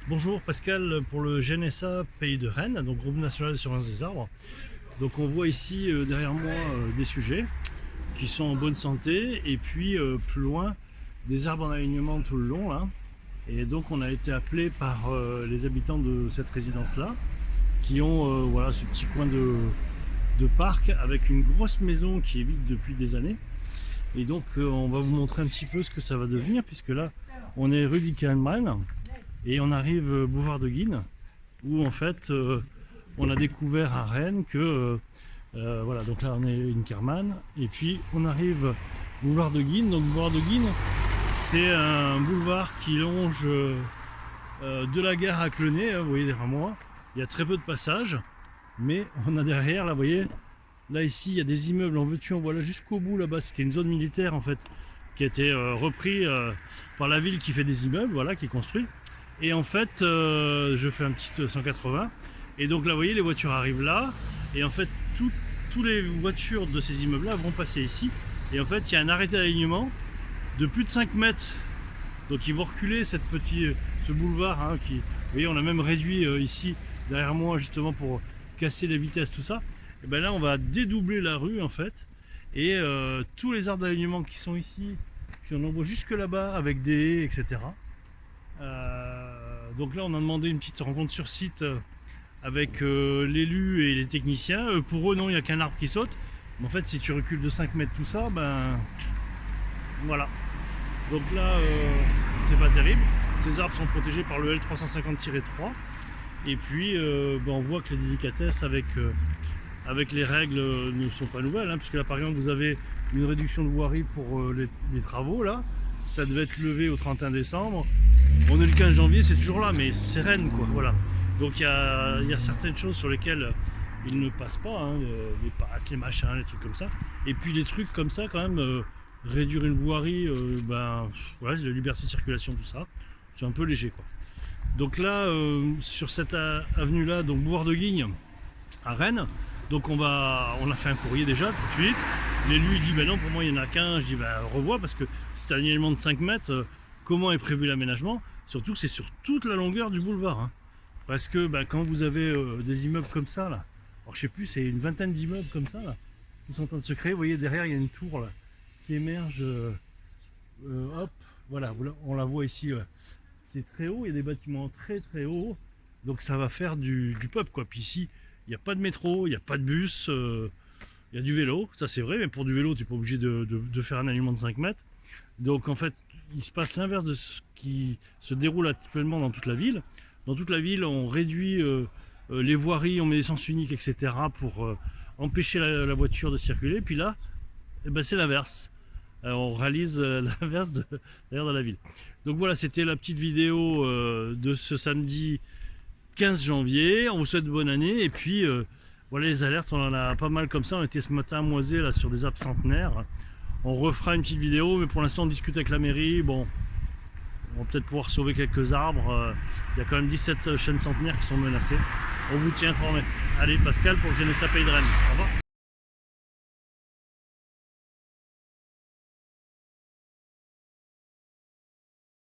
Bonjour Pascal pour le GNSA Pays de Rennes, donc groupe national de surveillance des arbres. Donc on voit ici derrière moi des sujets qui sont en bonne santé et puis plus loin des arbres en alignement tout le long là. Et donc on a été appelé par les habitants de cette résidence là qui ont voilà, ce petit coin de parc avec une grosse maison qui est vide depuis des années. Et donc on va vous montrer un petit peu ce que ça va devenir, puisque là on est rue d'Ickenman et on arrive boulevard de Guines, où en fait on a découvert à Rennes que voilà, donc là on est une Kerman et puis on arrive boulevard de Guines. Donc boulevard de Guines, c'est un boulevard qui longe de la gare à Clenay, vous voyez derrière moi. Il y a très peu de passages, mais on a derrière là, vous voyez, là ici il y a des immeubles en veux-tu en voilà jusqu'au bout là-bas. C'était une zone militaire en fait qui a été repris par la ville qui fait des immeubles, voilà, qui construit. Et en fait je fais un petit 180 et donc là vous voyez les voitures arrivent là et en fait toutes les voitures de ces immeubles là vont passer ici et en fait il y a un arrêté d'alignement de plus de 5 mètres, donc ils vont reculer ce boulevard hein, qui, vous voyez, on a même réduit ici derrière moi justement pour casser les vitesses, tout ça. Et ben là on va dédoubler la rue en fait, et tous les arbres d'alignement qui sont ici, puis on en voit jusque là-bas avec des haies, etc. Donc là on a demandé une petite rencontre sur site avec l'élu et les techniciens. Pour eux non, il n'y a qu'un arbre qui saute, mais en fait si tu recules de 5 mètres tout ça, ben voilà. Donc là c'est pas terrible, ces arbres sont protégés par le L350-3, et puis on voit que les délicatesses avec les règles ne sont pas nouvelles, hein, puisque là par exemple vous avez une réduction de voirie pour les travaux là, ça devait être levé au 31 décembre, on est le 15 janvier, c'est toujours là, mais c'est Rennes quoi, voilà. Donc il y a certaines choses sur lesquelles ils ne passent pas, hein, les passes, les machins, les trucs comme ça, et puis les trucs comme ça quand même, réduire une voirie, voilà, la liberté de circulation, tout ça, c'est un peu léger quoi. Donc là sur cette avenue là, donc boulevard de Guines à Rennes, donc on a fait un courrier déjà tout de suite. L'élu il dit ben non, pour moi il n'y en a qu'un. Je dis ben revois, parce que c'est un alignement de 5 mètres, comment est prévu l'aménagement, surtout que c'est sur toute la longueur du boulevard, hein. Parce que quand vous avez des immeubles comme ça là, alors je sais plus, c'est une vingtaine d'immeubles comme ça là qui sont en train de se créer. Vous voyez derrière il y a une tour là qui émerge, hop, voilà, on la voit ici, c'est très haut, il y a des bâtiments très très hauts, donc ça va faire du peuple quoi. Puis ici il n'y a pas de métro, il n'y a pas de bus, il y a du vélo, ça c'est vrai, mais pour du vélo tu n'es pas obligé de faire un alignement de 5 mètres. Donc en fait il se passe l'inverse de ce qui se déroule actuellement dans toute la ville. Dans toute la ville on réduit les voiries, on met des sens uniques, etc. pour empêcher la voiture de circuler. Puis là c'est l'inverse. On réalise l'inverse d'ailleurs dans la ville. Donc voilà, c'était la petite vidéo de ce samedi 15 janvier. On vous souhaite bonne année. Et puis voilà, les alertes, on en a pas mal comme ça. On était ce matin à Moisé là sur des arbres centenaires. On refera une petite vidéo, mais pour l'instant on discute avec la mairie. Bon, on va peut-être pouvoir sauver quelques arbres. Il y a quand même 17 chênes centenaires qui sont menacés. On vous tient informé. Allez, Pascal pour le GNSA Pays de Rennes. Au revoir.